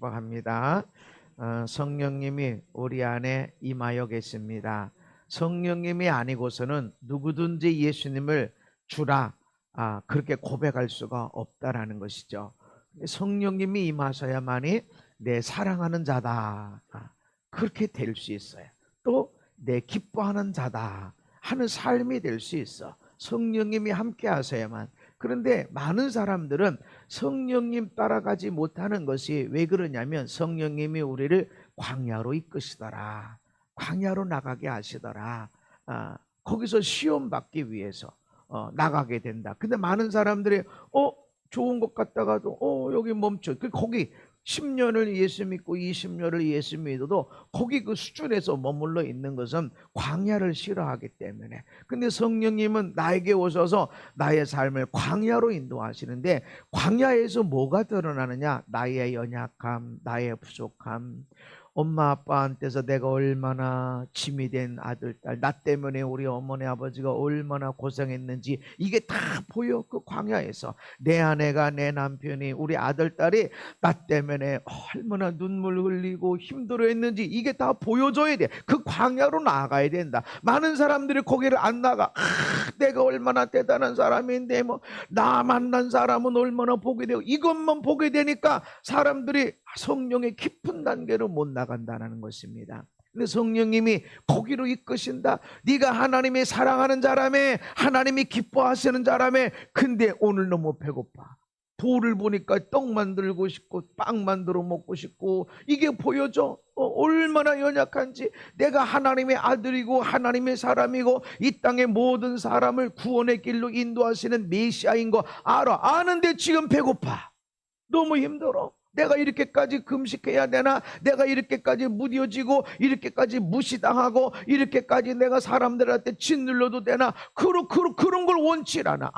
축복합니다. 성령님이 우리 안에 임하여 계십니다. 성령님이 아니고서는 누구든지 예수님을 주라 그렇게 고백할 수가 없다라는 것이죠. 성령님이 임하셔야만이 내 사랑하는 자다 그렇게 될 수 있어요. 또 내 기뻐하는 자다 하는 삶이 될 수 있어. 성령님이 함께 하셔야만. 그런데 많은 사람들은 성령님 따라가지 못하는 것이 왜 그러냐면 성령님이 우리를 광야로 이끄시더라, 광야로 나가게 하시더라, 거기서 시험 받기 위해서 나가게 된다. 근데 많은 사람들이 좋은 것 같다가도 여기 멈춰. 거기 10년을 예수 믿고 20년을 예수 믿어도 거기 그 수준에서 머물러 있는 것은 광야를 싫어하기 때문에. 근데 성령님은 나에게 오셔서 나의 삶을 광야로 인도하시는데, 광야에서 뭐가 드러나느냐? 나의 연약함, 나의 부족함, 엄마 아빠한테서 내가 얼마나 짐이 된 아들, 딸, 나 때문에 우리 어머니 아버지가 얼마나 고생했는지 이게 다 보여. 그 광야에서 내 아내가, 내 남편이, 우리 아들, 딸이 나 때문에 얼마나 눈물 흘리고 힘들어했는지 이게 다 보여줘야 돼. 그 광야로 나아가야 된다. 많은 사람들이 거기를 안 나가. 내가 얼마나 대단한 사람인데 나 만난 사람은 얼마나 보게 되고, 이것만 보게 되니까 사람들이 성령의 깊은 단계로 못 나간다는 것입니다. 근데 성령님이 거기로 이끄신다. 네가 하나님이 사랑하는 자라며, 하나님이 기뻐하시는 자라며. 근데 오늘 너무 배고파. 돌을 보니까 떡 만들고 싶고 빵 만들어 먹고 싶고, 이게 보여줘. 얼마나 연약한지. 내가 하나님의 아들이고 하나님의 사람이고 이 땅의 모든 사람을 구원의 길로 인도하시는 메시아인 거 알아. 아는데 지금 배고파. 너무 힘들어. 내가 이렇게까지 금식해야 되나? 내가 이렇게까지 무뎌지고 이렇게까지 무시당하고 이렇게까지 내가 사람들한테 짓눌러도 되나? 그런 걸 원치 않아.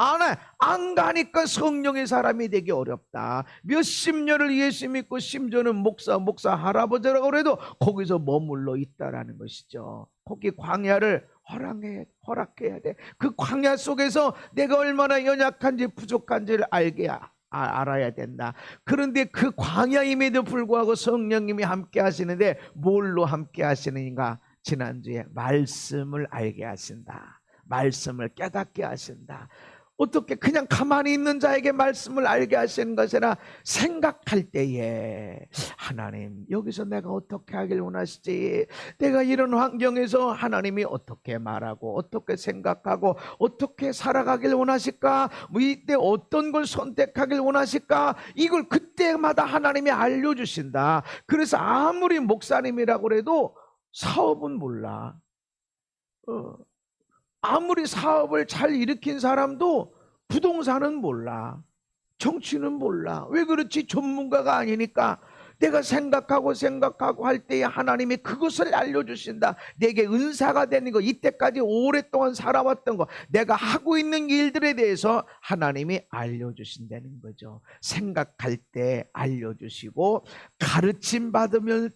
안 가니까 성령의 사람이 되기 어렵다. 몇십 년을 예수 믿고 심지어는 목사 할아버지라고 그래도 거기서 머물러 있다라는 것이죠. 거기 광야를 허락해야 돼. 그 광야 속에서 내가 얼마나 연약한지 부족한지를 알아야 된다. 그런데 그 광야임에도 불구하고 성령님이 함께 하시는데 뭘로 함께 하시는가? 지난주에 말씀을 알게 하신다. 말씀을 깨닫게 하신다. 어떻게 그냥 가만히 있는 자에게 말씀을 알게 하시는 것이 아니라 생각할 때에 하나님 여기서 내가 어떻게 하길 원하시지? 내가 이런 환경에서 하나님이 어떻게 말하고 어떻게 생각하고 어떻게 살아가길 원하실까? 이때 어떤 걸 선택하길 원하실까? 이걸 그때마다 하나님이 알려주신다. 그래서 아무리 목사님이라고 해도 사업은 몰라. 아무리 사업을 잘 일으킨 사람도 부동산은 몰라. 정치는 몰라. 왜 그렇지? 전문가가 아니니까. 내가 생각하고 할 때에 하나님이 그것을 알려주신다. 내게 은사가 되는 거, 이때까지 오랫동안 살아왔던 거, 내가 하고 있는 일들에 대해서 하나님이 알려주신다는 거죠. 생각할 때 알려주시고 가르침 받음을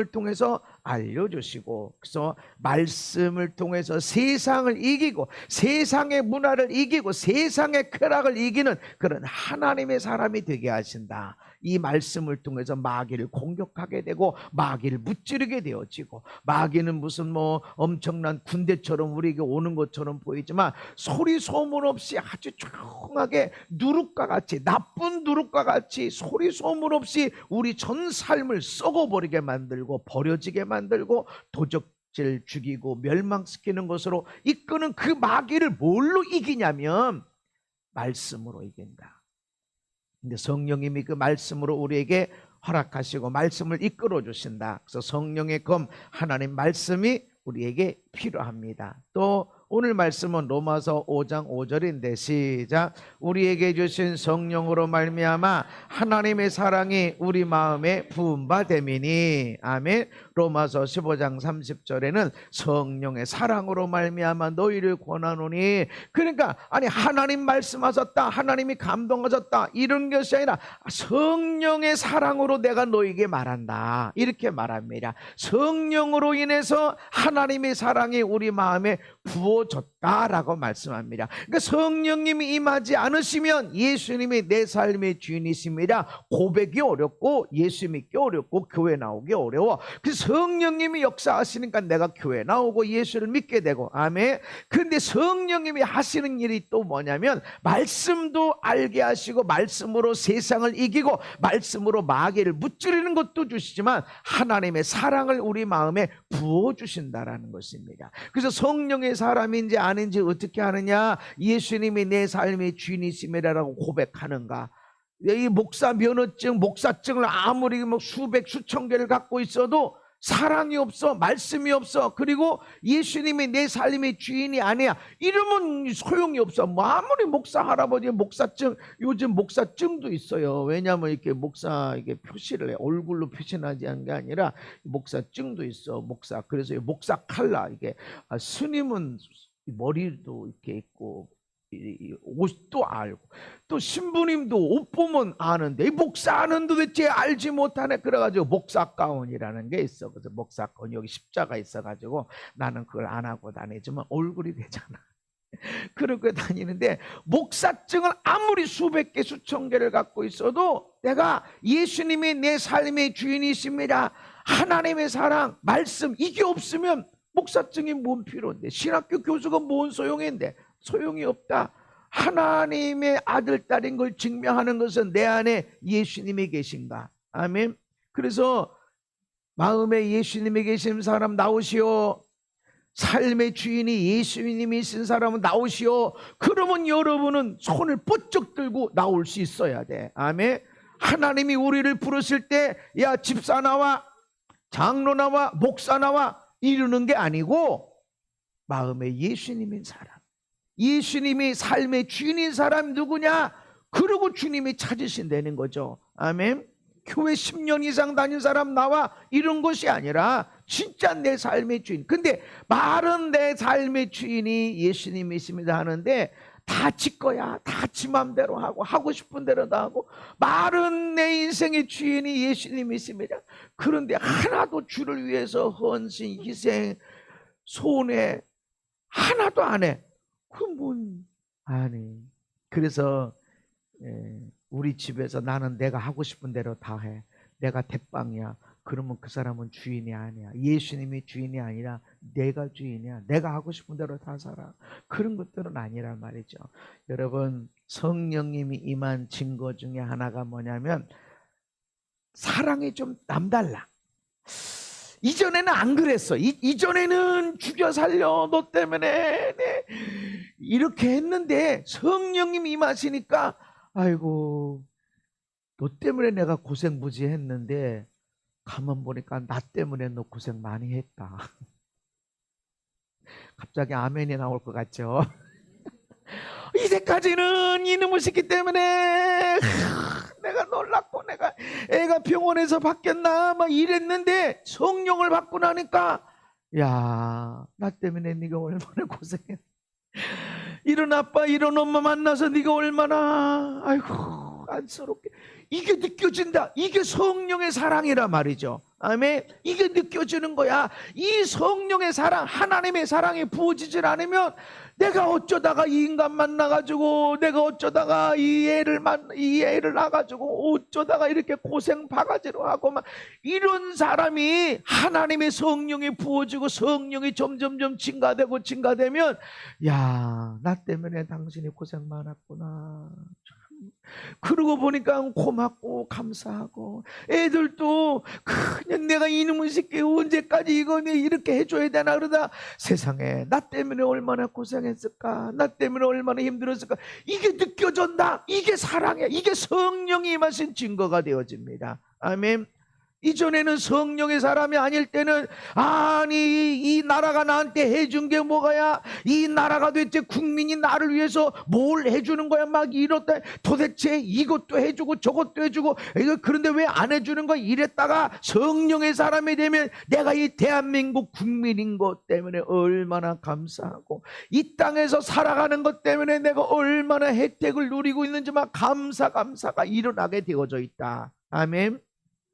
통해서 알려주시고, 그래서 말씀을 통해서 세상을 이기고 세상의 문화를 이기고 세상의 쾌락을 이기는 그런 하나님의 사람이 되게 하신다. 이 말씀을 통해서 마귀를 공격하게 되고 마귀를 무찌르게 되어지고, 마귀는 무슨 엄청난 군대처럼 우리에게 오는 것처럼 보이지만 소리 소문 없이 아주 조용하게 누룩과 같이, 나쁜 누룩과 같이 소리 소문 없이 우리 전 삶을 썩어버리게 만들고 버려지게 만들고 도적질 죽이고 멸망시키는 것으로 이끄는 그 마귀를 뭘로 이기냐면 말씀으로 이긴다. 근데 성령님이 그 말씀으로 우리에게 허락하시고 말씀을 이끌어 주신다. 그래서 성령의 검 하나님 말씀이 우리에게 필요합니다. 또 오늘 말씀은 로마서 5장 5절인데 시작. 우리에게 주신 성령으로 말미암아 하나님의 사랑이 우리 마음에 부은 바 됨이니. 아멘. 로마서 15장 30절에는 성령의 사랑으로 말미암아 너희를 권하노니. 그러니까 하나님 말씀하셨다, 하나님이 감동하셨다 이런 것이 아니라 성령의 사랑으로 내가 너에게 말한다 이렇게 말합니다. 성령으로 인해서 하나님의 사랑이 우리 마음에 부어 부어졌다라고 말씀합니다. 그러니까 성령님이 임하지 않으시면 예수님이 내 삶의 주인이십니다 고백이 어렵고 예수 믿기 어렵고 교회 나오기 어려워. 그 성령님이 역사하시니까 내가 교회 나오고 예수를 믿게 되고. 아멘. 그런데 성령님이 하시는 일이 또 뭐냐면 말씀도 알게 하시고 말씀으로 세상을 이기고 말씀으로 마귀를 무찌르는 것도 주시지만 하나님의 사랑을 우리 마음에 부어주신다라는 것입니다. 그래서 성령의 사람인지 아닌지 어떻게 하느냐? 예수님이 내 삶의 주인이심이라고 고백하는가? 이 목사 면허증, 목사증을 아무리 뭐 수백 수천 개를 갖고 있어도 사랑이 없어, 말씀이 없어, 그리고 예수님이 내 삶의 주인이 아니야, 이러면 소용이 없어. 뭐 아무리 목사 할아버지 목사증, 요즘 목사증도 있어요. 왜냐하면 이렇게 목사 이게 표시를 해, 얼굴로 표시나지 않은 게 아니라 목사증도 있어. 목사. 그래서 목사 칼라, 이게 스님은 머리도 이렇게 있고 옷도 알고, 또 신부님도 옷 보면 아는데 이 목사는 도대체 알지 못하네. 그래가지고 목사 가운이라는 게 있어. 그래서 목사 가운, 여기 십자가 있어가지고 나는 그걸 안 하고 다니지만 얼굴이 되잖아. 그렇게 다니는데 목사증을 아무리 수백 개 수천 개를 갖고 있어도 내가 예수님이 내 삶의 주인이십니다, 하나님의 사랑, 말씀, 이게 없으면 목사증이 뭔 필요인데, 신학교 교수가 뭔 소용인데? 소용이 없다. 하나님의 아들, 딸인 걸 증명하는 것은 내 안에 예수님이 계신가. 아멘. 그래서 마음에 예수님이 계신 사람 나오시오. 삶의 주인이 예수님이신 사람은 나오시오. 그러면 여러분은 손을 번쩍 들고 나올 수 있어야 돼. 아멘. 하나님이 우리를 부르실 때 야 집사 나와, 장로 나와, 목사 나와 이러는 게 아니고 마음에 예수님인 사람, 예수님이 삶의 주인인 사람 누구냐? 그러고 주님이 찾으신다는 거죠. 아멘. 교회 10년 이상 다닌 사람 나와, 이런 것이 아니라 진짜 내 삶의 주인. 근데 말은 내 삶의 주인이 예수님이십니다 하는데 다 지 거야. 다 지 맘대로 하고 싶은 대로 다 하고, 말은 내 인생의 주인이 예수님이십니다. 그런데 하나도 주를 위해서 헌신, 희생, 손해 하나도 안 해. 그건 아니. 그래서 우리 집에서 나는 내가 하고 싶은 대로 다 해, 내가 대빵이야, 그러면 그 사람은 주인이 아니야. 예수님이 주인이 아니라 내가 주인이야. 내가 하고 싶은 대로 다 살아. 그런 것들은 아니란 말이죠. 여러분, 성령님이 임한 증거 중에 하나가 뭐냐면 사랑이 좀 남달라. 이전에는 안 그랬어. 이전에는 죽여 살려 너 때문에 이렇게 했는데 성령님이 임하시니까 아이고 너 때문에 내가 고생 무지 했는데 가만 보니까 나 때문에 너 고생 많이 했다. 갑자기 아멘이 나올 것 같죠? 이제까지는 이놈의 새끼 때문에 내가 놀랐고 내가 애가 병원에서 바뀌었나 막 이랬는데 성령을 받고 나니까 야, 나 때문에 네가 얼마나 고생했어. 이런 아빠 이런 엄마 만나서 네가 얼마나 아이고 안쓰럽게, 이게 느껴진다. 이게 성령의 사랑이라 말이죠. 아멘. 이게 느껴지는 거야. 이 성령의 사랑, 하나님의 사랑이 부어지질 않으면 내가 어쩌다가 이 인간 만나가지고, 내가 어쩌다가 이 애를 낳아가지고, 어쩌다가 이렇게 고생 바가지로 하고 막 이런 사람이 하나님의 성령이 부어지고 성령이 점점점 증가되면 야, 나 때문에 당신이 고생 많았구나. 그러고 보니까 고맙고 감사하고, 애들도 그냥 내가 이놈의 새끼 언제까지 이거 이렇게 해줘야 되나 그러다 세상에 나 때문에 얼마나 고생했을까, 나 때문에 얼마나 힘들었을까, 이게 느껴진다. 이게 사랑이야. 이게 성령이 임하신 증거가 되어집니다. 아멘. 이전에는 성령의 사람이 아닐 때는 아니 이 나라가 나한테 해준 게 뭐가야, 이 나라가 도대체 국민이 나를 위해서 뭘 해주는 거야, 막 이렇다. 도대체 이것도 해주고 저것도 해주고 이거 그런데 왜 안 해주는 거야 이랬다가 성령의 사람이 되면 내가 이 대한민국 국민인 것 때문에 얼마나 감사하고, 이 땅에서 살아가는 것 때문에 내가 얼마나 혜택을 누리고 있는지 막 감사가 일어나게 되어져 있다. 아멘.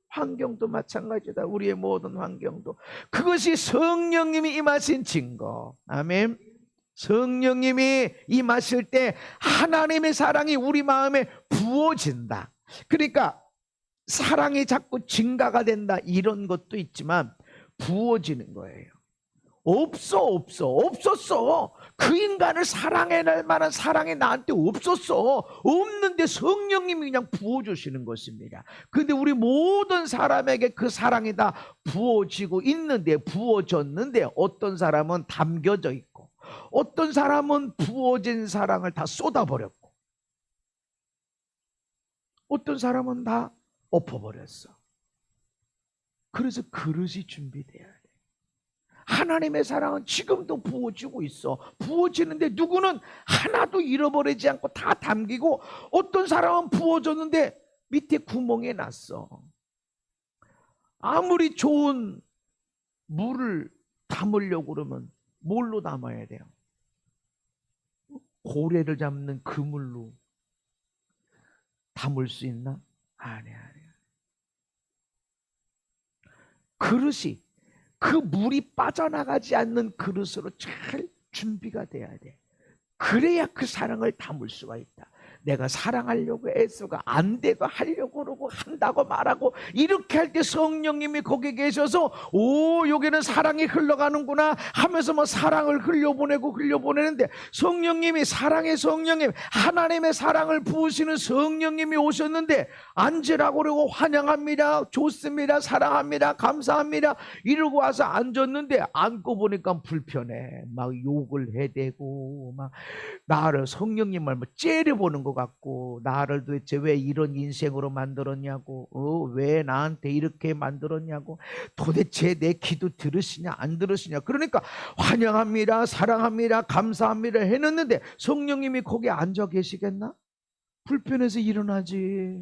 환경도 마찬가지다. 우리의 모든 환경도 그것이 성령님이 임하신 증거. 아멘. 성령님이 임하실 때 하나님의 사랑이 우리 마음에 부어진다. 그러니까 사랑이 자꾸 증가가 된다 이런 것도 있지만 부어지는 거예요. 없었어. 그 인간을 사랑해낼 만한 사랑이 나한테 없었어. 없는데 성령님이 그냥 부어주시는 것입니다. 근데 우리 모든 사람에게 그 사랑이 다 부어지고 있는데, 부어졌는데 어떤 사람은 담겨져 있고 어떤 사람은 부어진 사랑을 다 쏟아버렸고 어떤 사람은 다 엎어버렸어. 그래서 그릇이 준비돼야 돼. 하나님의 사랑은 지금도 부어지고 있어. 부어지는데 누구는 하나도 잃어버리지 않고 다 담기고, 어떤 사람은 부어졌는데 밑에 구멍이 났어. 아무리 좋은 물을 담으려고 그러면 뭘로 담아야 돼요? 고래를 잡는 그물로 담을 수 있나? 아니야. 그릇이, 그 물이 빠져나가지 않는 그릇으로 잘 준비가 돼야 돼. 그래야 그 사랑을 담을 수가 있다. 내가 사랑하려고 애써가 안 돼도 하려고 그러고 한다고 말하고 이렇게 할 때 성령님이 거기 계셔서 여기는 사랑이 흘러가는구나 하면서 뭐 사랑을 흘려보내는데, 성령님이, 사랑의 성령님, 하나님의 사랑을 부으시는 성령님이 오셨는데 앉으라고 그러고 환영합니다, 좋습니다, 사랑합니다, 감사합니다 이러고 와서 앉았는데 앉고 보니까 불편해. 막 욕을 해대고 막 나를, 성령님을 뭐 째려보는 것 같고, 나를 도대체 왜 이런 인생으로 만들었냐고, 왜 나한테 이렇게 만들었냐고, 도대체 내 기도 들으시냐 안 들으시냐. 그러니까 환영합니다, 사랑합니다, 감사합니다 해놨는데 성령님이 거기 앉아 계시겠나? 불편해서 일어나지.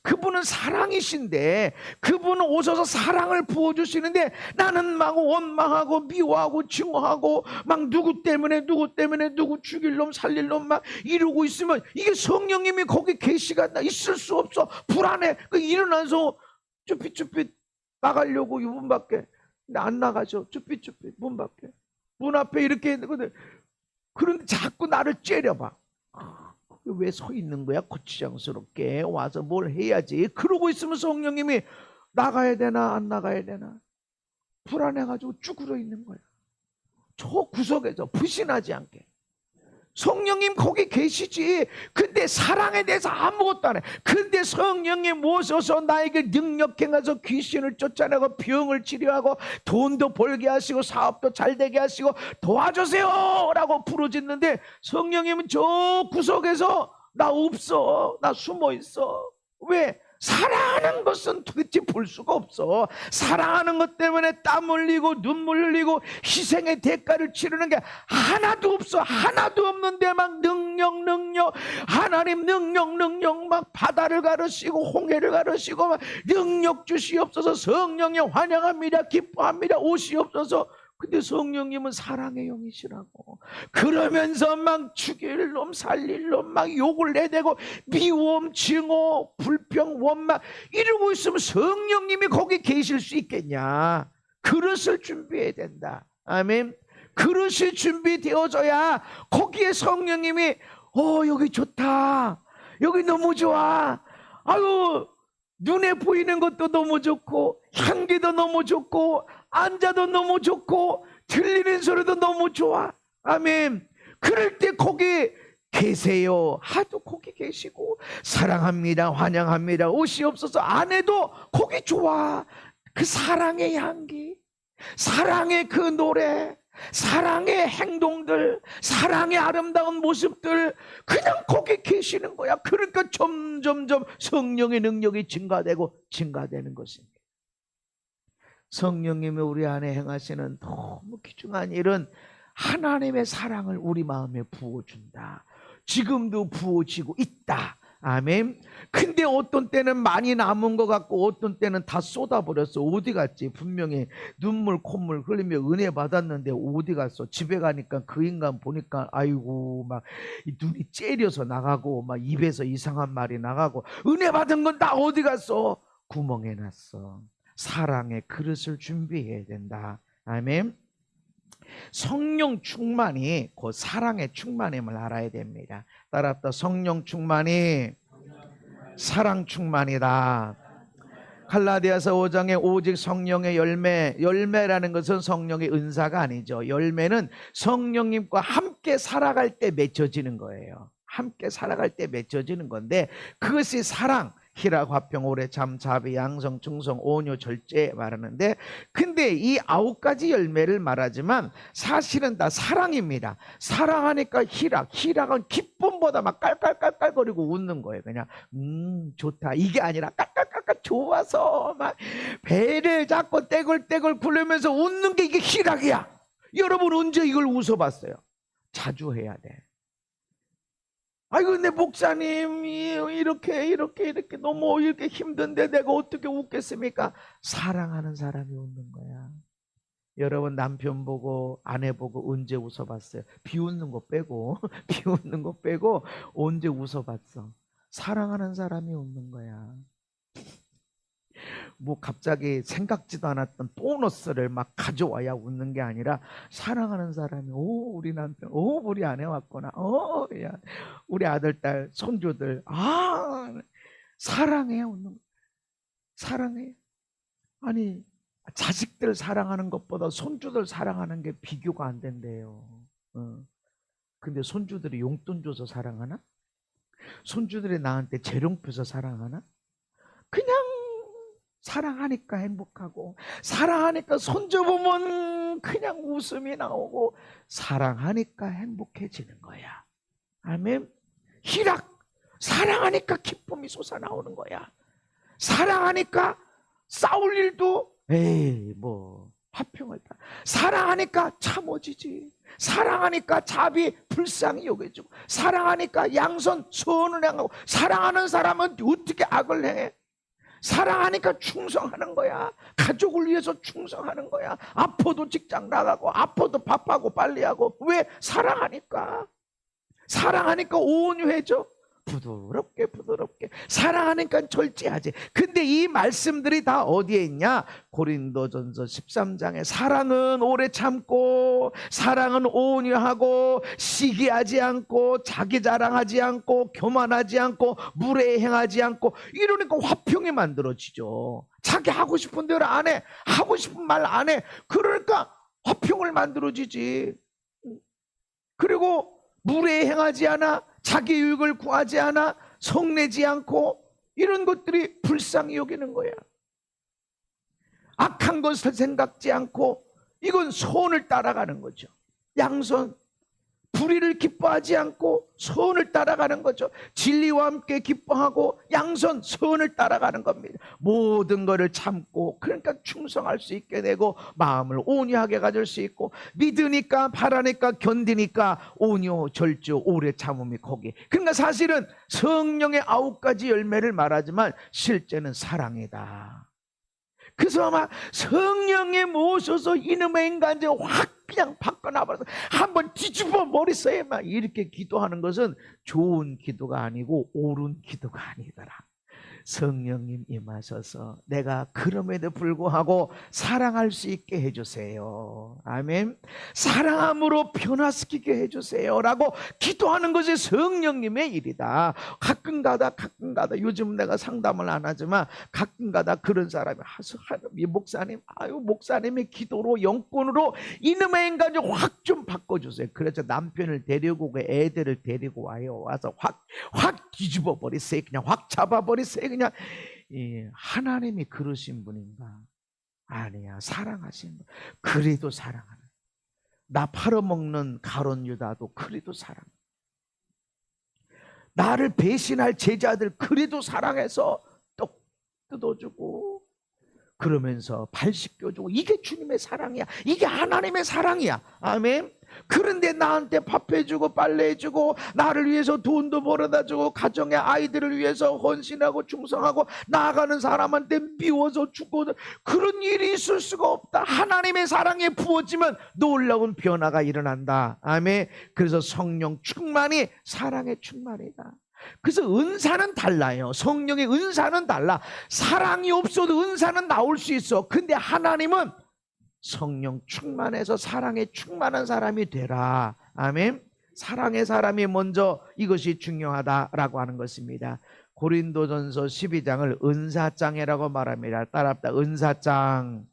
그분은 사랑이신데, 그분은 오셔서 사랑을 부어주시는데 나는 막 원망하고 미워하고 증오하고 막 누구 때문에 누구 죽일 놈 살릴 놈 막 이러고 있으면 이게 성령님이 거기 계시겠나? 있을 수 없어. 불안해. 일어나서 쭈삣쭈삣 나가려고 문 밖에, 근데 안 나가죠. 쭈삣쭈삣 문 밖에, 문 앞에 이렇게 있는데, 그런데 자꾸 나를 째려봐. 왜 서 있는 거야? 고추장스럽게 와서 뭘 해야지. 그러고 있으면 성령님이 나가야 되나 안 나가야 되나 불안해가지고 쭈그러 있는 거야. 저 구석에서 불신하지 않게. 성령님 거기 계시지. 근데 사랑에 대해서 아무것도 안 해. 근데 성령님 오셔서 나에게 능력 행해서 귀신을 쫓아내고 병을 치료하고 돈도 벌게 하시고 사업도 잘 되게 하시고 도와주세요 라고 부르짖는데, 성령님은 저 구석에서 나 없어, 나 숨어 있어. 왜? 사랑하는 것은 도대체 볼 수가 없어. 사랑하는 것 때문에 땀 흘리고 눈물 흘리고 희생의 대가를 치르는 게 하나도 없어. 하나도 없는데 막 능력 하나님 능력 막 바다를 가르시고 홍해를 가르시고 막 능력 주시옵소서, 성령님 환영합니다, 기뻐합니다, 오시옵소서. 근데 성령님은 사랑의 영이시라고. 그러면서 막 죽일 놈 살릴 놈 막 욕을 내대고 미움 증오 불평 원망 이러고 있으면 성령님이 거기 계실 수 있겠냐? 그릇을 준비해야 된다. 아멘. 그릇이 준비되어져야 거기에 성령님이 여기 좋다, 여기 너무 좋아, 아유 눈에 보이는 것도 너무 좋고 향기도 너무 좋고 앉아도 너무 좋고 들리는 소리도 너무 좋아. 아멘. 그럴 때 거기 계세요 하도 거기 계시고, 사랑합니다, 환영합니다, 오시옵소서 안 해도 거기 좋아. 그 사랑의 향기, 사랑의 그 노래, 사랑의 행동들, 사랑의 아름다운 모습들, 그냥 거기 계시는 거야. 그러니까 점점점 성령의 능력이 증가되는 것입니다. 성령님이 우리 안에 행하시는 너무 귀중한 일은 하나님의 사랑을 우리 마음에 부어준다. 지금도 부어지고 있다. 아멘. 근데 어떤 때는 많이 남은 것 같고 어떤 때는 다 쏟아버렸어. 어디 갔지? 분명히 눈물 콧물 흘리며 은혜 받았는데 어디 갔어? 집에 가니까 그 인간 보니까 아이고 막 눈이 째려서 나가고 막 입에서 이상한 말이 나가고, 은혜 받은 건 다 어디 갔어? 구멍에 놨어. 사랑의 그릇을 준비해야 된다. 아멘. 성령 충만이 곧 사랑의 충만임을 알아야 됩니다. 따라서 성령 충만이 사랑 충만이다. 갈라디아서 5장에 오직 성령의 열매라는 것은 성령의 은사가 아니죠. 열매는 성령님과 함께 살아갈 때 맺혀지는 거예요. 함께 살아갈 때 맺혀지는 건데 그것이 사랑, 희락, 화평, 오래 참, 자비, 양성, 충성, 온유, 절제 말하는데 근데 이 9가지 열매를 말하지만 사실은 다 사랑입니다. 사랑하니까 희락은 기쁨보다 막 깔깔깔깔거리고 웃는 거예요. 그냥 좋다 이게 아니라 깔깔깔깔 좋아서 막 배를 잡고 떼굴떼굴 굴리면서 웃는 게 이게 희락이야. 여러분 언제 이걸 웃어봤어요? 자주 해야 돼. 아이고 내 목사님이 이렇게 너무 이렇게 힘든데 내가 어떻게 웃겠습니까? 사랑하는 사람이 웃는 거야. 여러분 남편 보고 아내 보고 언제 웃어봤어요? 비웃는 거 빼고 비웃는 거 빼고 언제 웃어봤어? 사랑하는 사람이 웃는 거야. 뭐 갑자기 생각지도 않았던 보너스를 막 가져와야 웃는 게 아니라 사랑하는 사람이 오 우리 남편 오 우리 아내 왔구나 오 야, 우리 아들 딸 손주들 사랑해 웃는 거야. 사랑해. 아니 자식들 사랑하는 것보다 손주들 사랑하는 게 비교가 안 된대요. 근데 손주들이 용돈 줘서 사랑하나? 손주들이 나한테 재롱표서 사랑하나? 그냥 사랑하니까 행복하고 사랑하니까 손주 보면 그냥 웃음이 나오고 사랑하니까 행복해지는 거야. 아멘. 희락. 사랑하니까 기쁨이 솟아나오는 거야. 사랑하니까 싸울 일도 뭐 화평을 다. 사랑하니까 참어지지. 사랑하니까 자비 불쌍히 여겨주고 사랑하니까 양선 선을 행하고 사랑하는 사람은 어떻게 악을 행해? 사랑하니까 충성하는 거야. 가족을 위해서 충성하는 거야. 아파도 직장 나가고 아파도 밥하고 빨리하고. 왜? 사랑하니까. 사랑하니까 온유해져. 부드럽게 사랑하니까 절제하지. 근데 이 말씀들이 다 어디에 있냐? 고린도전서 13장에 사랑은 오래 참고 사랑은 온유하고 시기하지 않고 자기 자랑하지 않고 교만하지 않고 무례행하지 않고 이러니까 화평이 만들어지죠. 자기 하고 싶은 대로 안 해. 하고 싶은 말 안 해. 그러니까 화평을 만들어지지. 그리고 무례행하지 않아. 자기 유익을 구하지 않아. 성내지 않고 이런 것들이 불쌍히 여기는 거야. 악한 것을 생각지 않고 이건 선을 따라가는 거죠. 양선. 불의를 기뻐하지 않고 선을 따라가는 거죠. 진리와 함께 기뻐하고 양선 선을 따라가는 겁니다. 모든 것을 참고 그러니까 충성할 수 있게 되고 마음을 온유하게 가질 수 있고 믿으니까 바라니까 견디니까 온유 절주 오래 참음이 거기. 그러니까 사실은 성령의 9가지 열매를 말하지만 실제는 사랑이다. 그래서 아마 성령에 모셔서 이놈의 인간제 확 그냥 바꿔놔버려서 한번 뒤집어 버리세요 막 이렇게 기도하는 것은 좋은 기도가 아니고 옳은 기도가 아니더라. 성령님 임하셔서 내가 그럼에도 불구하고 사랑할 수 있게 해주세요. 아멘. 사랑함으로 변화시키게 해주세요 라고 기도하는 것이 성령님의 일이다. 가끔가다 요즘 내가 상담을 안 하지만 가끔가다 그런 사람이 이 목사님 목사님의 기도로 영권으로 이놈의 인간을 확 좀 바꿔주세요. 그래서 남편을 데리고 오고 애들을 데리고 와요. 와서 확 뒤집어 버리세요. 그냥 확 잡아버리세요. 그냥 하나님이 그러신 분인가? 아니야. 사랑하신 분. 그래도 사랑하는. 나 팔아먹는 가론 유다도 그래도 사랑. 나를 배신할 제자들 그래도 사랑해서 떡 뜯어주고 그러면서 발 씻겨주고 이게 주님의 사랑이야. 이게 하나님의 사랑이야. 아멘. 그런데 나한테 밥해주고 빨래해주고 나를 위해서 돈도 벌어다주고 가정의 아이들을 위해서 헌신하고 충성하고 나아가는 사람한테 미워서 죽고 그런 일이 있을 수가 없다. 하나님의 사랑에 부어지면 놀라운 변화가 일어난다. 아멘. 그래서 성령 충만이 사랑의 충만이다. 그래서 은사는 달라요. 성령의 은사는 달라. 사랑이 없어도 은사는 나올 수 있어. 근데 하나님은 성령 충만해서 사랑에 충만한 사람이 되라. 아멘. 사랑의 사람이 먼저 이것이 중요하다라고 하는 것입니다. 고린도전서 12장을 은사장이라고 말합니다. 따라합니다. 은사장.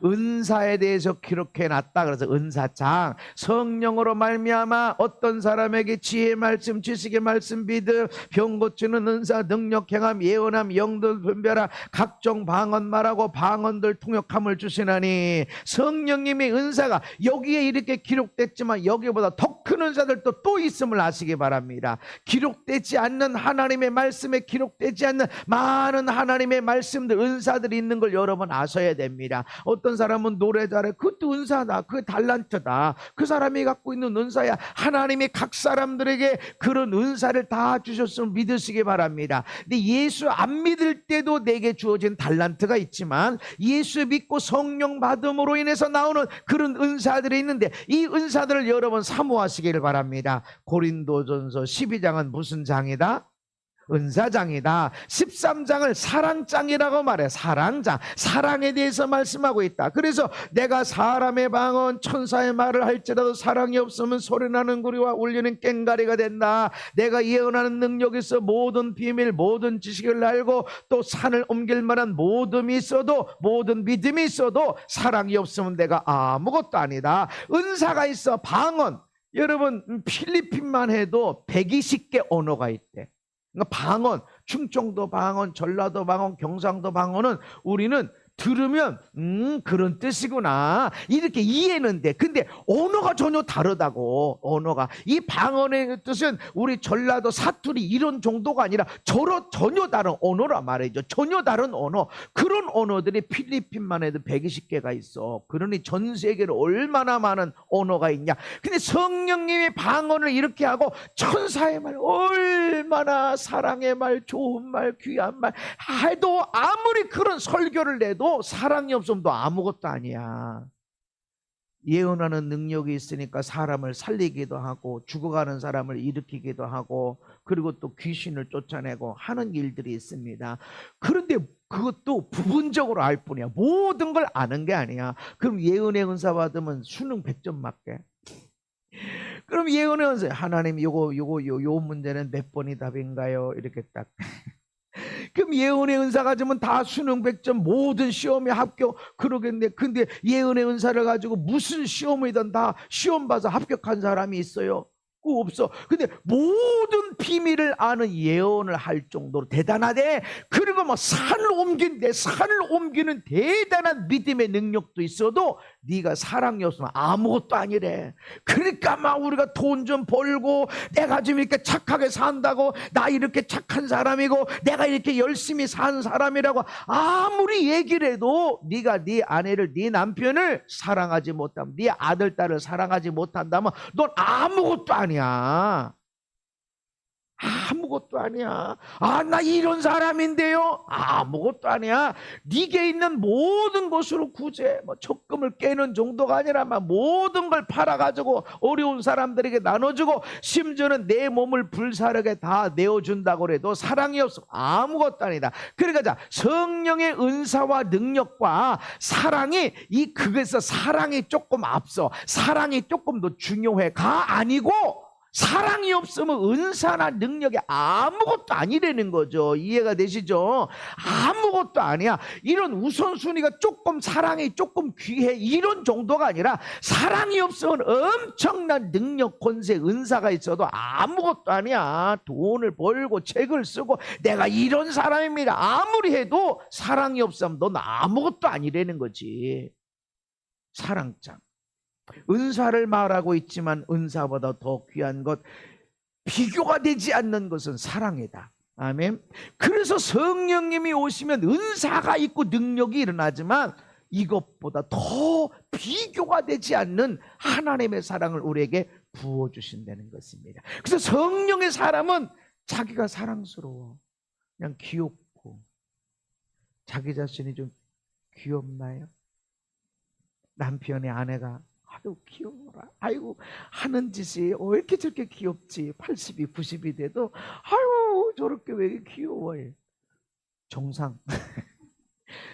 은사에 대해서 기록해 놨다. 그래서 은사장. 성령으로 말미암아 어떤 사람에게 지혜의 말씀, 지식의 말씀, 믿음, 병 고치는 은사, 능력, 행함, 예언함, 영들 분별함, 각종 방언 말하고 방언들 통역함을 주시나니. 성령님의 은사가 여기에 이렇게 기록됐지만 여기보다 더 큰 은사들도 또 있음을 아시기 바랍니다. 기록되지 않는 하나님의 말씀에 기록되지 않는 많은 하나님의 말씀들, 은사들이 있는 걸 여러분 아셔야 됩니다. 어떤 사람은 노래 잘해. 그것도 은사다. 그게 달란트다. 그 사람이 갖고 있는 은사야. 하나님이 각 사람들에게 그런 은사를 다 주셨음을 믿으시기 바랍니다. 근데 예수 안 믿을 때도 내게 주어진 달란트가 있지만 예수 믿고 성령 받음으로 인해서 나오는 그런 은사들이 있는데 이 은사들을 여러분 사모하시기를 바랍니다. 고린도전서 12장은 무슨 장이다? 은사장이다. 13장을 사랑장이라고 말해. 사랑장. 사랑에 대해서 말씀하고 있다. 그래서 내가 사람의 방언 천사의 말을 할지라도 사랑이 없으면 소리나는 구리와 울리는 꽹가리가 된다. 내가 예언하는 능력이 있어 모든 비밀 모든 지식을 알고 또 산을 옮길 만한 모든 믿음이 있어도 사랑이 없으면 내가 아무것도 아니다. 은사가 있어. 방언. 여러분 필리핀만 해도 120개 언어가 있대. 그러니까 방언, 충청도 방언, 전라도 방언, 경상도 방언은 우리는 들으면 그런 뜻이구나 이렇게 이해는 돼. 근데 언어가 전혀 다르다고. 언어가 이 방언의 뜻은 우리 전라도 사투리 이런 정도가 아니라 전혀 다른 언어라 말이죠. 전혀 다른 언어. 그런 언어들이 필리핀만 해도 120개가 있어. 그러니 전 세계로 얼마나 많은 언어가 있냐. 근데 성령님이 방언을 이렇게 하고 천사의 말, 얼마나 사랑의 말, 좋은 말, 귀한 말 해도 아무리 그런 설교를 내도 사랑이 없으면 너 아무것도 아니야. 예언하는 능력이 있으니까 사람을 살리기도 하고 죽어가는 사람을 일으키기도 하고 그리고 또 귀신을 쫓아내고 하는 일들이 있습니다. 그런데 그것도 부분적으로 알 뿐이야. 모든 걸 아는 게 아니야. 그럼 예언의 은사 받으면 수능 100점 맞게. 그럼 예언의 은사 하나님 요 문제는 몇 번이 답인가요? 이렇게 딱. 그럼 예언의 은사 가지면 다 수능 100점 모든 시험에 합격 그러겠네. 근데 예언의 은사를 가지고 무슨 시험이든 다 시험 봐서 합격한 사람이 있어요? 없어. 근데 모든 비밀을 아는 예언을 할 정도로 대단하대. 그리고 뭐 산을 옮기는 대단한 믿음의 능력도 있어도 네가 사랑이 없으면 아무것도 아니래. 그러니까 막 우리가 돈 좀 벌고 내가 좀 이렇게 착하게 산다고 나 이렇게 착한 사람이고 내가 이렇게 열심히 산 사람이라고 아무리 얘기를 해도 네가 네 아내를 네 남편을 사랑하지 못하면 네 아들 딸을 사랑하지 못한다면 넌 아무것도 아니야. 아무것도 아니야. 나 이런 사람인데요. 아무것도 아니야. 네게 있는 모든 것으로 구제, 적금을 깨는 정도가 아니라 모든 걸 팔아가지고 어려운 사람들에게 나눠주고 심지어는 내 몸을 불사르게 다 내어준다고 해도 사랑이 없어 아무것도 아니다. 그러니까 성령의 은사와 능력과 사랑이 그게서 사랑이 조금 앞서 사랑이 조금 더 중요해가 아니고 사랑이 없으면 은사나 능력이 아무것도 아니라는 거죠. 이해가 되시죠? 아무것도 아니야. 이런 우선순위가 조금 사랑이 조금 귀해 이런 정도가 아니라 사랑이 없으면 엄청난 능력, 권세, 은사가 있어도 아무것도 아니야. 돈을 벌고 책을 쓰고 내가 이런 사람입니다. 아무리 해도 사랑이 없으면 넌 아무것도 아니라는 거지. 사랑장. 은사를 말하고 있지만 은사보다 더 귀한 것, 비교가 되지 않는 것은 사랑이다. 아멘. 그래서 성령님이 오시면 은사가 있고 능력이 일어나지만 이것보다 더 비교가 되지 않는 하나님의 사랑을 우리에게 부어주신다는 것입니다. 그래서 성령의 사람은 자기가 사랑스러워. 그냥 귀엽고. 자기 자신이 좀 귀엽나요? 남편의 아내가 아유 귀여워라. 아이고 하는 짓이 왜 이렇게 저렇게 귀엽지. 80이 90이 돼도 아유 저렇게 왜 이렇게 귀여워. 정상.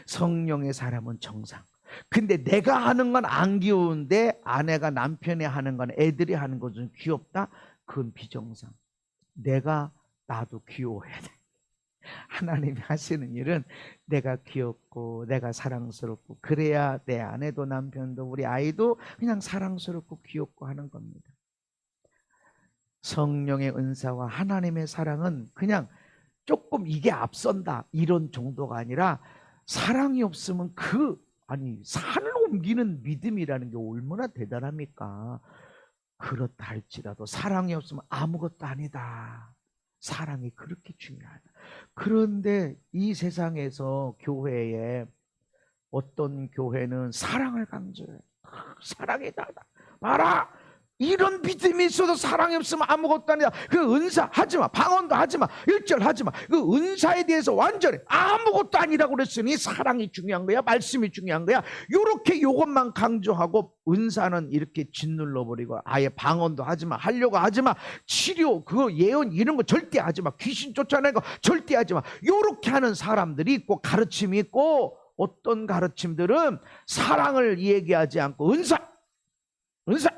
성령의 사람은 정상. 근데 내가 하는 건 안 귀여운데 아내가 남편이 하는 건, 애들이 하는 건 좀 귀엽다? 그건 비정상. 나도 귀여워야 돼. 하나님이 하시는 일은 내가 귀엽고 내가 사랑스럽고, 그래야 내 아내도 남편도 우리 아이도 그냥 사랑스럽고 귀엽고 하는 겁니다. 성령의 은사와 하나님의 사랑은 그냥 조금 이게 앞선다 이런 정도가 아니라, 사랑이 없으면 산을 옮기는 믿음이라는 게 얼마나 대단합니까? 그렇다 할지라도 사랑이 없으면 아무것도 아니다. 사랑이 그렇게 중요하다. 그런데 이 세상에서 교회에 어떤 교회는 사랑을 강조해. 사랑이다. 봐라. 이런 믿음이 있어도 사랑이 없으면 아무것도 아니다. 그 은사 하지마, 방언도 하지마, 일절 하지마. 그 은사에 대해서 완전히 아무것도 아니라고 그랬으니 사랑이 중요한 거야, 말씀이 중요한 거야. 요렇게 요것만 강조하고 은사는 이렇게 짓눌러버리고, 아예 방언도 하지마, 하려고 하지마, 치료, 예언 이런 거 절대 하지마, 귀신 쫓아내는 거 절대 하지마, 요렇게 하는 사람들이 있고, 가르침이 있고, 어떤 가르침들은 사랑을 얘기하지 않고 은사,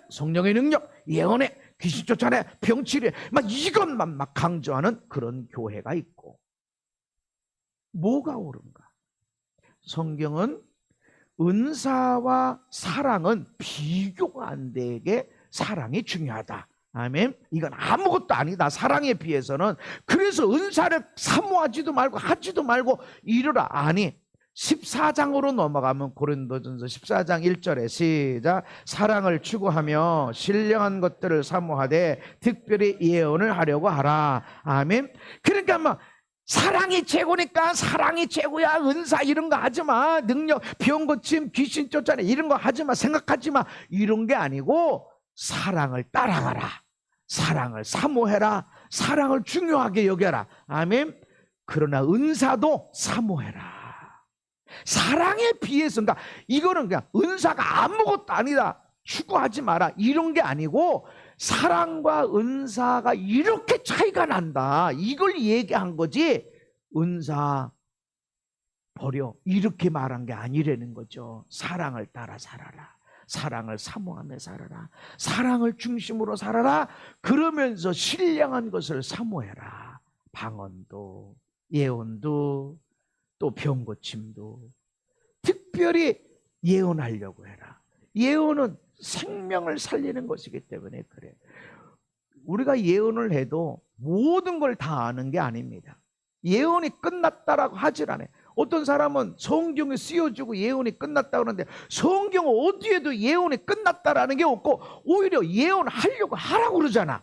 성령의 능력, 예언에, 귀신 쫓아내, 병치료에 이것만 강조하는 그런 교회가 있고. 뭐가 옳은가? 성경은 은사와 사랑은 비교가 안 되게 사랑이 중요하다. 아멘. 이건 아무것도 아니다, 사랑에 비해서는. 그래서 은사를 사모하지도 말고 하지도 말고 이르라. 아니, 14장으로 넘어가면 고린도전서 14장 1절에 시작. 사랑을 추구하며 신령한 것들을 사모하되 특별히 예언을 하려고 하라. 아멘. 그러니까 사랑이 최고니까 사랑이 최고야, 은사 이런 거 하지마, 능력, 병 고침, 귀신 쫓아내 이런 거 하지마, 생각하지마, 이런 게 아니고 사랑을 따라가라, 사랑을 사모해라, 사랑을 중요하게 여겨라. 아멘. 그러나 은사도 사모해라. 사랑에 비해서, 그러니까 이거는 그냥 은사가 아무것도 아니다, 추구하지 마라, 이런 게 아니고, 사랑과 은사가 이렇게 차이가 난다, 이걸 얘기한 거지, 은사 버려 이렇게 말한 게 아니라는 거죠. 사랑을 따라 살아라, 사랑을 사모하며 살아라, 사랑을 중심으로 살아라. 그러면서 신령한 것을 사모해라. 방언도, 예언도, 또 병고침도 특별히 예언하려고 해라. 예언은 생명을 살리는 것이기 때문에 그래. 우리가 예언을 해도 모든 걸 다 아는 게 아닙니다. 예언이 끝났다라고 하질 않아요. 어떤 사람은 성경에 쓰여지고 예언이 끝났다고 하는데, 성경 어디에도 예언이 끝났다라는 게 없고 오히려 예언하려고 하라고 그러잖아.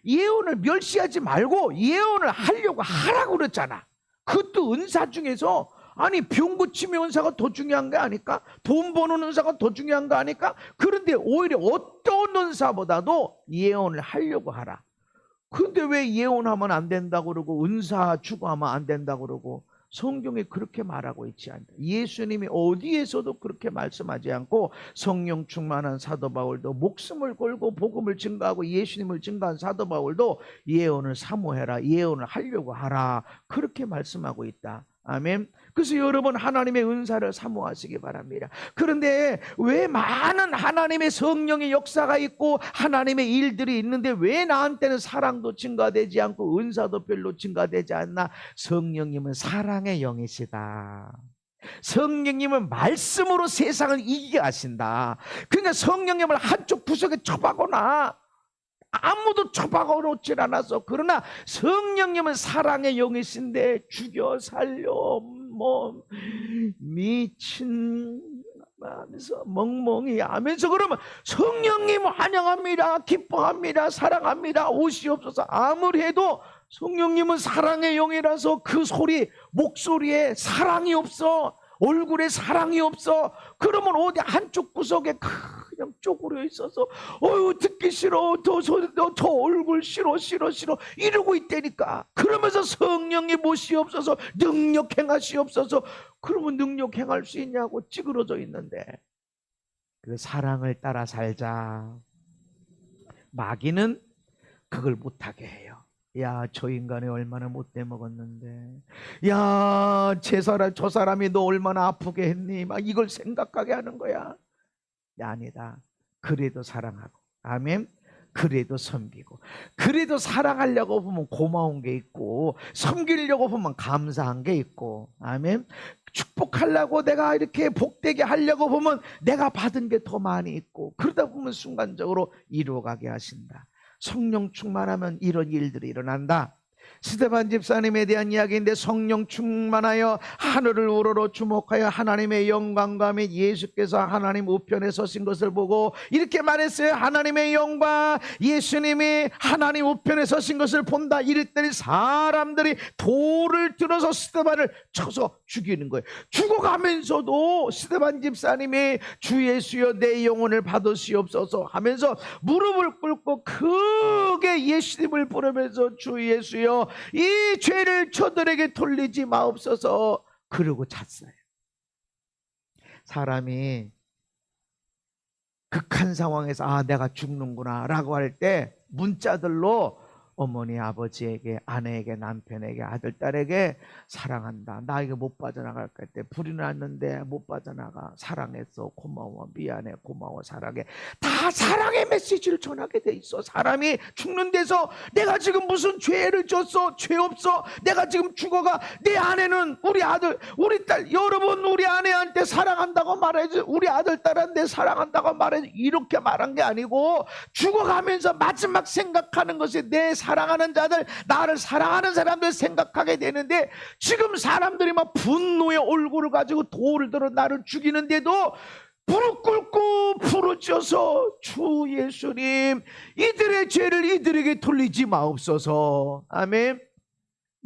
예언을 멸시하지 말고 예언을 하려고 하라고 그랬잖아. 그것도 은사 중에서, 아니 병 고침의 은사가 더 중요한 거 아닐까? 돈 버는 은사가 더 중요한 거 아닐까? 그런데 오히려 어떤 은사보다도 예언을 하려고 하라. 근데 왜 예언하면 안 된다고 그러고 은사 추구하면 안 된다고 그러고? 성경에 그렇게 말하고 있지 않다. 예수님이 어디에서도 그렇게 말씀하지 않고, 성령 충만한 사도 바울도, 목숨을 걸고 복음을 증거하고 예수님을 증거한 사도 바울도 예언을 사모해라, 예언을 하려고 하라, 그렇게 말씀하고 있다. 아멘. 그래서 여러분, 하나님의 은사를 사모하시기 바랍니다. 그런데 왜 많은 하나님의 성령의 역사가 있고 하나님의 일들이 있는데 왜 나한테는 사랑도 증가되지 않고 은사도 별로 증가되지 않나? 성령님은 사랑의 영이시다. 성령님은 말씀으로 세상을 이기게 하신다. 그러니까 성령님을 한쪽 구석에 처박거나 아무도 처박아 놓질 않아서. 그러나 성령님은 사랑의 영이신데 죽여 살려 미친 하면서 멍멍이 하면서, 그러면 성령님 환영합니다, 기뻐합니다, 사랑합니다, 오시옵소서 아무리 해도 성령님은 사랑의 영이라서 그 목소리에 사랑이 없어, 얼굴에 사랑이 없어. 그러면 어디 한쪽 구석에 그냥 쪼그려 있어서 듣기 싫어, 더 얼굴 싫어 이러고 있다니까. 그러면서 성령님 오시옵소서, 능력 행하시옵소서. 그러면 능력 행할 수 있냐고 찌그러져 있는데, 그 사랑을 따라 살자. 마귀는 그걸 못하게 해요. 야, 저 인간이 얼마나 못돼 먹었는데, 야, 저 사람이 너 얼마나 아프게 했니? 막 이걸 생각하게 하는 거야. 야, 아니다. 그래도 사랑하고, 아멘. 그래도 섬기고, 그래도 사랑하려고 보면 고마운 게 있고, 섬기려고 보면 감사한 게 있고, 아멘. 축복하려고 내가 이렇게 복되게 하려고 보면 내가 받은 게 더 많이 있고, 그러다 보면 순간적으로 이루어가게 하신다. 성령 충만하면 이런 일들이 일어난다. 스데반 집사님에 대한 이야기인데, 성령 충만하여 하늘을 우러러 주목하여 하나님의 영광과 및 예수께서 하나님 우편에 서신 것을 보고 이렇게 말했어요. 하나님의 영광, 예수님이 하나님 우편에 서신 것을 본다. 이랬더니 사람들이 돌을 들어서 스데반을 쳐서 죽이는 거예요. 죽어가면서도 스데반 집사님이 주 예수여 내 영혼을 받으시옵소서 하면서 무릎을 꿇고 크게 예수님을 부르면서 주 예수여 이 죄를 저들에게 돌리지 마옵소서. 그러고 잤어요. 사람이 극한 상황에서 아 내가 죽는구나 라고 할 때 문자들로 어머니 아버지에게, 아내에게, 남편에게, 아들 딸에게 사랑한다, 나 이거 못 빠져나갈까 때 불이 났는데 못 빠져나가, 사랑했어, 고마워, 미안해, 고마워, 사랑해, 다 사랑의 메시지를 전하게 돼 있어. 사람이 죽는 데서 내가 지금 무슨 죄를 졌어? 죄 없어. 내가 지금 죽어가. 내 아내는, 우리 아들, 우리 딸, 여러분 우리 아내한테 사랑한다고 말해줘. 우리 아들 딸한테 사랑한다고 말해줘. 이렇게 말한 게 아니고 죽어가면서 마지막 생각하는 것이 내 사랑하는 자들, 나를 사랑하는 사람들 생각하게 되는데, 지금 사람들이 막 분노의 얼굴을 가지고 돌을 들어 나를 죽이는데도 무릎 꿇고 부르짖어서 주 예수님 이들의 죄를 이들에게 돌리지 마옵소서. 아멘.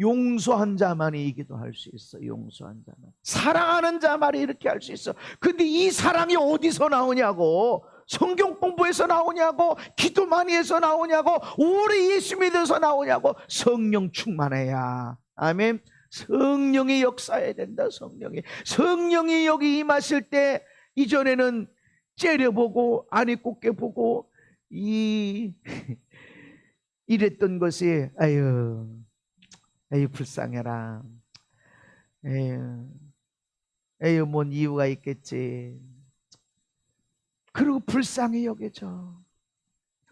용서한 자만이 기도할 수 있어. 용서한 자만, 사랑하는 자만이 이렇게 할 수 있어. 근데 이 사랑이 어디서 나오냐고, 성경 공부에서 나오냐고, 기도 많이 해서 나오냐고, 오래 예수 믿어서 나오냐고. 성령 충만해야. 아멘. 성령이 역사해야 된다. 성령이 여기 임하실 때, 이전에는 째려보고 안이 꽂게 보고 이랬던 것이 아유 불쌍해라, 에휴 뭔 이유가 있겠지, 그리고 불쌍히 여겨져.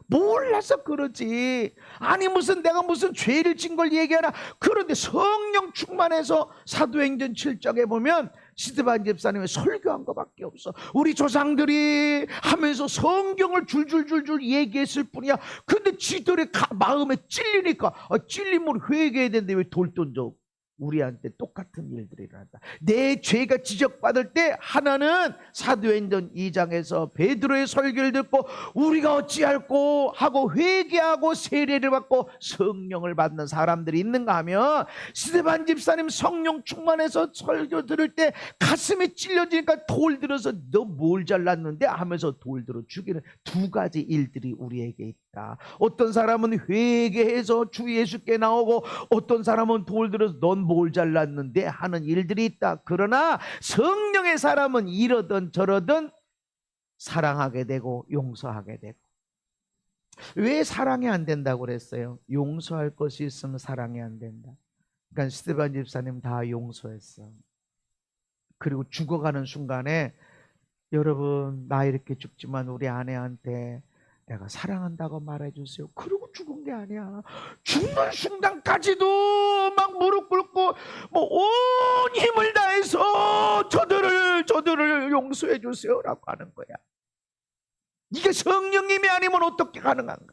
몰라서 그러지. 아니 무슨 내가 무슨 죄를 진 걸 얘기하나. 그런데 성령 충만해서 사도행전 7장에 보면 스데반 집사님이 설교한 것밖에 없어. 우리 조상들이 하면서 성경을 줄줄줄줄 얘기했을 뿐이야. 근데 지들의 마음에 찔리니까 찔림으로 회개해야 되는데 왜 돌 던져? 우리한테 똑같은 일들이 일어난다. 내 죄가 지적받을 때 하나는 사도행전 2장에서 베드로의 설교를 듣고 우리가 어찌할꼬 하고 회개하고 세례를 받고 성령을 받는 사람들이 있는가 하면, 스데반 집사님 성령 충만해서 설교 들을 때 가슴이 찔려지니까 돌 들어서 너 뭘 잘났는데 하면서 돌 들어 죽이는 두 가지 일들이 우리에게 있다. 어떤 사람은 회개해서 주 예수께 나오고, 어떤 사람은 돌 들어서 넌 뭘 잘났는데 하는 일들이 있다. 그러나 성령의 사람은 이러든 저러든 사랑하게 되고 용서하게 되고. 왜 사랑이 안 된다고 그랬어요? 용서할 것이 있으면 사랑이 안 된다. 그러니까 스데반 집사님 다 용서했어. 그리고 죽어가는 순간에, 여러분 나 이렇게 죽지만 우리 아내한테 내가 사랑한다고 말해주세요. 그러고 죽은 게 아니야. 죽는 순간까지도 막 무릎 꿇고 뭐 온 힘을 다해서 저들을 용서해 주세요라고 하는 거야. 이게 성령님이 아니면 어떻게 가능한가?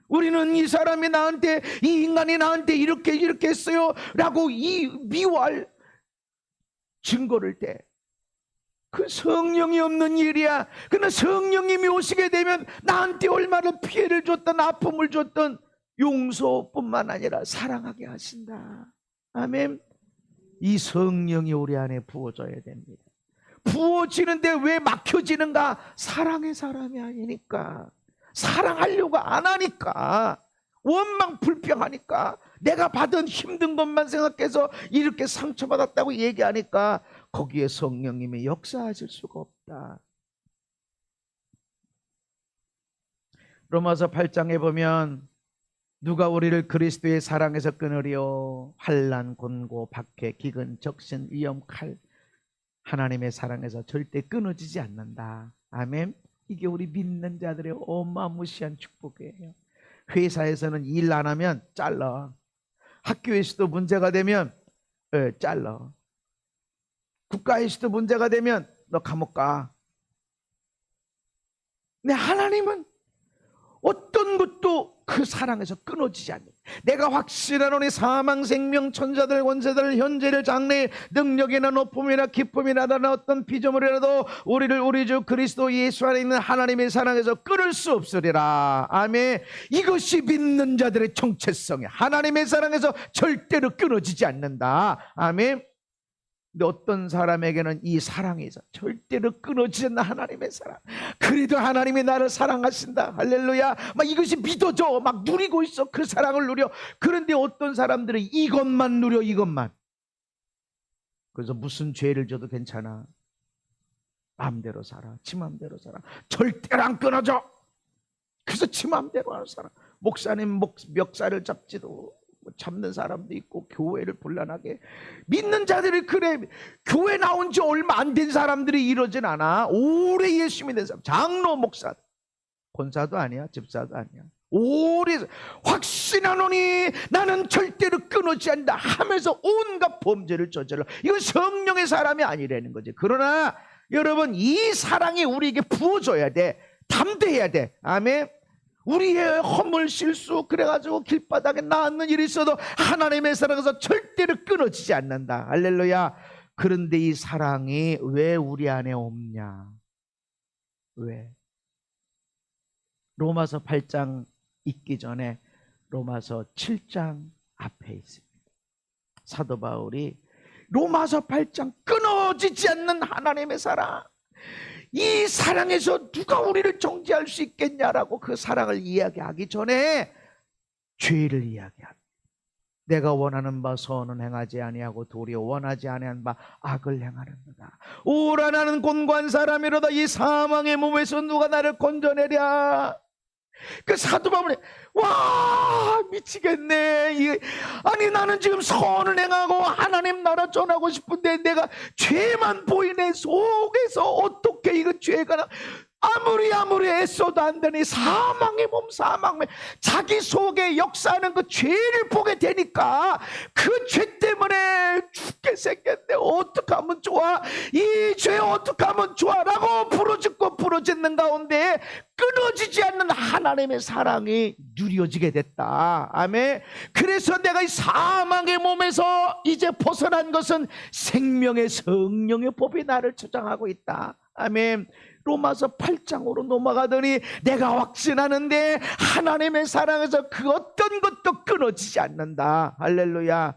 우리는 이 사람이 나한테, 이 인간이 나한테 이렇게 했어요 라고 미워할 증거를 대. 그 성령이 없는 일이야. 그러나 성령님이 오시게 되면 나한테 얼마나 피해를 줬던, 아픔을 줬던, 용서뿐만 아니라 사랑하게 하신다. 아멘. 이 성령이 우리 안에 부어져야 됩니다. 부어지는데 왜 막혀지는가? 사랑의 사람이 아니니까. 사랑하려고 안 하니까. 원망 불평하니까. 내가 받은 힘든 것만 생각해서 이렇게 상처받았다고 얘기하니까 거기에 성령님이 역사하실 수가 없다. 로마서 8장에 보면 누가 우리를 그리스도의 사랑에서 끊으리요? 환난, 곤고, 박해, 기근, 적신, 위험, 칼. 하나님의 사랑에서 절대 끊어지지 않는다. 아멘. 이게 우리 믿는 자들의 어마무시한 축복이에요. 회사에서는 일 안 하면 잘라. 학교에서도 문제가 되면 잘라. 국가에서도 문제가 되면 너 감옥 가. 근데 하나님은 어떤 것도 그 사랑에서 끊어지지 않는, 내가 확신하노니 사망, 생명, 천사들, 권세들, 현재를, 장래일, 능력이나 높음이나 기쁨이나 다른 어떤 피조물이라도 우리를 우리 주 그리스도 예수 안에 있는 하나님의 사랑에서 끊을 수 없으리라. 아멘. 이것이 믿는 자들의 정체성이야. 하나님의 사랑에서 절대로 끊어지지 않는다. 아멘. 근데 어떤 사람에게는 이 사랑에서 절대로 끊어지지 않는 하나님의 사랑, 그래도 하나님이 나를 사랑하신다, 할렐루야, 막 이것이 믿어져, 막 누리고 있어. 그 사랑을 누려. 그런데 어떤 사람들은 이것만 누려, 이것만. 그래서 무슨 죄를 져도 괜찮아, 마음대로 살아, 지 마음대로 살아, 절대로 안 끊어져. 그래서 지 마음대로 살아. 목사님 멱살을 잡지도 잡는 사람도 있고, 교회를 혼란하게, 믿는 자들이 그래. 교회 나온 지 얼마 안 된 사람들이 이러진 않아. 오래 예수 믿는 사람, 장로, 목사, 권사도 아니야, 집사도 아니야. 오래 확신하노니 나는 절대로 끊어지지 않는다 하면서 온갖 범죄를 저질러. 이건 성령의 사람이 아니라는 거지. 그러나 여러분, 이 사랑이 우리에게 부어줘야 돼. 담대해야 돼. 아멘. 우리의 허물, 실수, 그래가지고 길바닥에 나앉는 일이 있어도 하나님의 사랑에서 절대로 끊어지지 않는다. 할렐루야. 그런데 이 사랑이 왜 우리 안에 없냐? 왜? 로마서 8장 있기 전에 로마서 7장 앞에 있습니다. 사도 바울이 로마서 8장, 끊어지지 않는 하나님의 사랑, 이 사랑에서 누가 우리를 정죄할 수 있겠냐라고 그 사랑을 이야기하기 전에 죄를 이야기합니다. 내가 원하는 바 선은 행하지 아니하고 도리어 원하지 아니한 바 악을 행하는도다. 오라, 나는 곤고한 사람이로다. 이 사망의 몸에서 누가 나를 건져내랴. 그 사도 바울이 와, 미치겠네. 아니, 나는 지금 선을 행하고 하나님 나라 전하고 싶은데 내가 죄만 보이네. 속에서 어떻게 이거 죄가 아무리 애써도 안 되니 사망의 몸, 사망의, 자기 속에 역사하는 그 죄를 보게 되니까 그 죄 때문에 죽게 생겼네. 어떻게 하면 좋아? 이 죄 어떻게 하면 좋아? 라고 부르짖고 부르짖는 가운데 끊어지지 않는 하나님의 사랑이 누려지게 됐다. 아멘. 그래서 내가 이 사망의 몸에서 이제 벗어난 것은 생명의 성령의 법이 나를 주장하고 있다. 아멘. 로마서 8장으로 넘어가더니 내가 확신하는데 하나님의 사랑에서 그 어떤 것도 끊어지지 않는다. 할렐루야.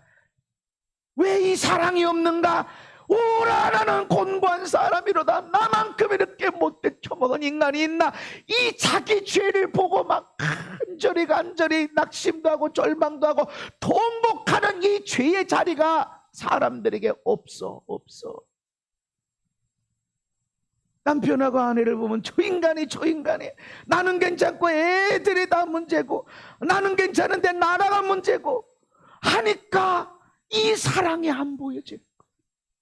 왜 이 사랑이 없는가? 오라, 나는 곤고한 사람이로다. 나만큼 이렇게 못돼 처먹은 인간이 있나? 이 자기 죄를 보고 막 간절히 낙심도 하고 절망도 하고 통곡하는 이 죄의 자리가 사람들에게 없어. 남편하고 아내를 보면 저 인간이 나는 괜찮고 애들이 다 문제고, 나는 괜찮은데 나라가 문제고 하니까 이 사랑이 안 보여지는 거예요.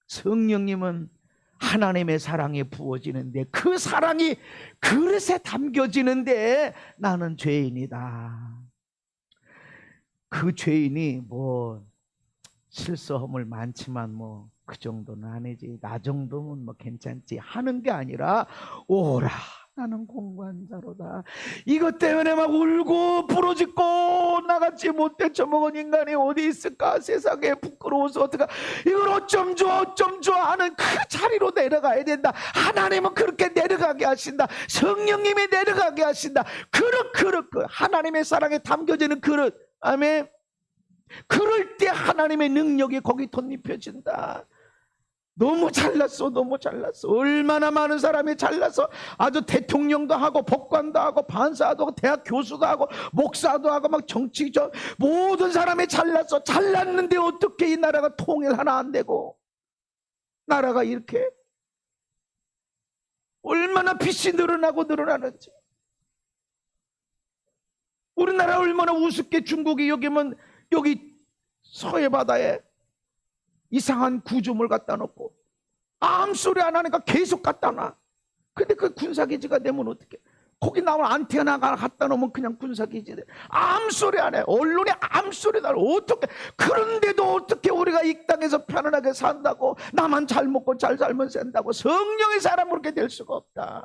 성령님은 하나님의 사랑이 부어지는데, 그 사랑이 그릇에 담겨지는데 나는 죄인이다. 그 죄인이 뭐 실수 허물 많지만 뭐 그 정도는 아니지, 나 정도면 뭐 괜찮지 하는 게 아니라, 오라, 나는 공고한 자로다. 이것 때문에 막 울고 부러지고 나같이 못된 처먹은 인간이 어디 있을까? 세상에 부끄러워서 어떡하, 이걸 어쩜 좋아 하는 그 자리로 내려가야 된다. 하나님은 그렇게 내려가게 하신다. 성령님이 내려가게 하신다. 그릇 하나님의 사랑에 담겨지는 그릇. 아멘. 그럴 때 하나님의 능력이 거기 덧입혀진다. 너무 잘났어. 얼마나 많은 사람이 잘나서 아주 대통령도 하고 법관도 하고 판사도 하고 대학 교수도 하고 목사도 하고 막 정치적 모든 사람이 잘났어. 잘났는데 어떻게 이 나라가 통일 하나 안 되고, 나라가 이렇게 얼마나 빚이 늘어나는지. 우리나라 얼마나 우습게 중국이 여기면 여기 서해 바다에 이상한 구조물 갖다 놓고 아무 소리 안 하니까 계속 갖다 놔. 근데 그 군사기지가 되면 어떡해? 거기 나온 안테나가 갖다 놓으면 그냥 군사기지 돼. 아무 소리 안 해. 언론이 아무 소리 안 해. 어떻게? 그런데도 어떻게 우리가 이 땅에서 편안하게 산다고, 나만 잘 먹고 잘 살면 산다고 성령의 사람 그렇게 될 수가 없다.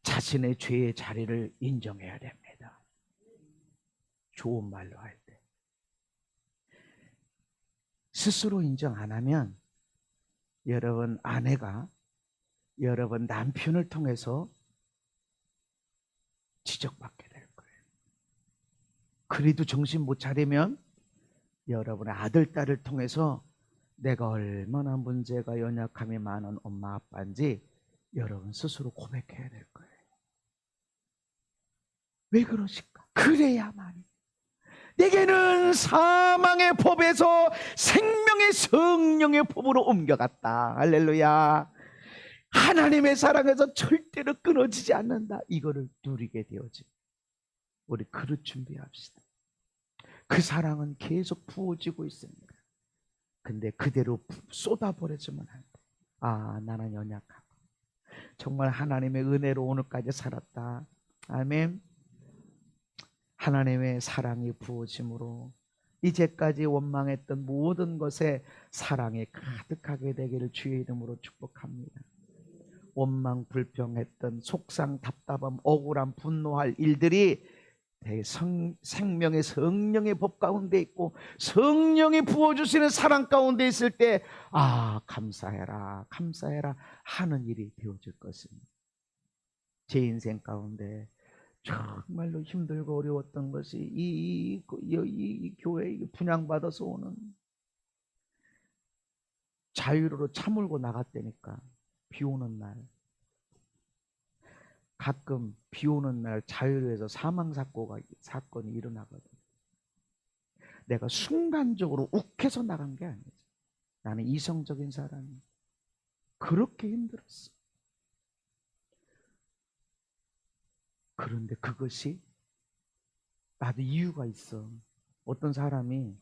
자신의 죄의 자리를 인정해야 됩니다. 좋은 말로 할 때. 스스로 인정 안 하면 여러분 아내가 여러분 남편을 통해서 지적받게 될 거예요. 그래도 정신 못 차리면 여러분의 아들, 딸을 통해서 내가 얼마나 문제가 연약함이 많은 엄마, 아빠인지 여러분 스스로 고백해야 될 거예요. 왜 그러실까? 그래야만 내게는 사망의 법에서 생명의 성령의 법으로 옮겨갔다. 할렐루야. 하나님의 사랑에서 절대로 끊어지지 않는다. 이거를 누리게 되어지. 우리 그릇 준비합시다. 그 사랑은 계속 부어지고 있습니다. 근데 그대로 쏟아버려지면 안 돼. 아, 나는 연약하고 정말 하나님의 은혜로 오늘까지 살았다. 아멘. 하나님의 사랑이 부어짐으로 이제까지 원망했던 모든 것에 사랑이 가득하게 되기를 주의 이름으로 축복합니다. 원망, 불평했던 속상, 답답함, 억울함, 분노할 일들이 생명의 성령의 법 가운데 있고 성령이 부어주시는 사랑 가운데 있을 때 아, 감사해라, 감사해라 하는 일이 되어질 것입니다. 제 인생 가운데 정말로 힘들고 어려웠던 것이 이 교회에 분양받아서 오는 자유로로 차 몰고 나갔다니까. 비 오는 날 가끔 비 오는 날 자유로에서 사건이 일어나거든. 내가 순간적으로 욱해서 나간 게 아니지. 나는 이성적인 사람이 그렇게 힘들었어. 그런데 그것이 나도 이유가 있어. 어떤 사람이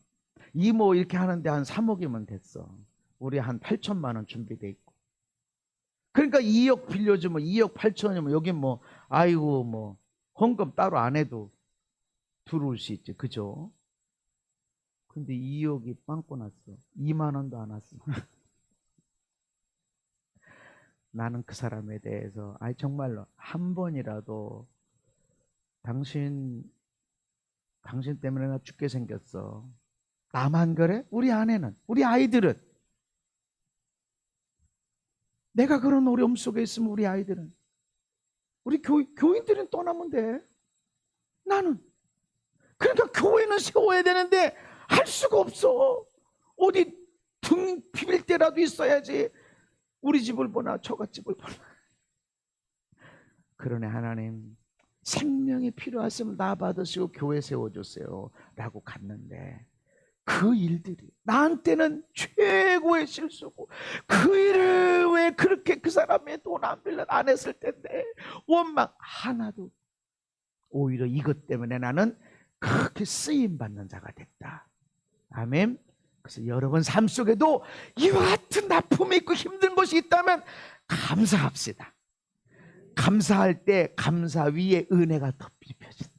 이모 이렇게 하는데 한 3억이면 됐어. 우리 한 8천만 원 준비돼 있고. 그러니까 2억 빌려주면 2억 8천이면 여기 뭐 아이고 뭐 헌금 따로 안 해도 들어올 수 있지. 그죠? 근데 2억이 빵꾸 났어. 2만 원도 안 왔어. 나는 그 사람에 대해서 아니 정말로 한 번이라도 당신 때문에 나 죽게 생겼어. 나만 그래? 우리 아내는, 우리 아이들은, 내가 그런 어려움 속에 있으면 우리 아이들은, 우리 교인들은 떠나면 돼. 나는. 그러니까 교회는 세워야 되는데 할 수가 없어. 어디 등 비빌 때라도 있어야지. 우리 집을 보나 저가 집을 보나. 그러네 하나님. 생명이 필요하시면 나 받으시고 교회 세워주세요 라고 갔는데 그 일들이 나한테는 최고의 실수고 그 일을 왜 그렇게 그 사람의 돈 안 빌려 안 했을 텐데 원망 하나도. 오히려 이것 때문에 나는 그렇게 쓰임받는 자가 됐다. 아멘. 그래서 여러분 삶 속에도 이와 같은 아픔이 있고 힘든 것이 있다면 감사합시다. 감사할 때 감사 위에 은혜가 더 입혀진다.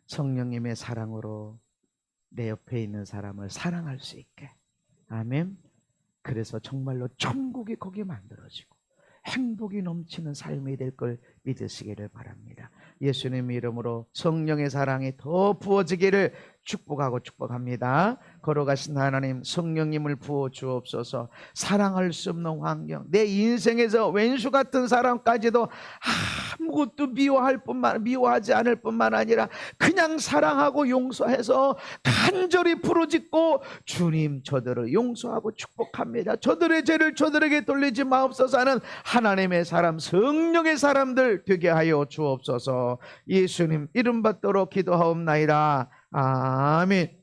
성령님의 사랑으로 내 옆에 있는 사람을 사랑할 수 있게. 아멘. 그래서 정말로 천국이 거기 만들어지고 행복이 넘치는 삶이 될 걸 믿으시기를 바랍니다. 예수님 이름으로 성령의 사랑이 더 부어지기를 축복하고 축복합니다. 걸어가신 하나님, 성령님을 부어 주옵소서. 사랑할 수 없는 환경, 내 인생에서 왼수 같은 사람까지도 아무것도 미워하지 않을 뿐만 아니라 그냥 사랑하고 용서해서 간절히 부르짖고 주님 저들을 용서하고 축복합니다. 저들의 죄를 저들에게 돌리지 마옵소서 하는 하나님의 사람, 성령의 사람들 되게 하여 주옵소서. 예수님 이름 받도록 기도하옵나이다. 아멘.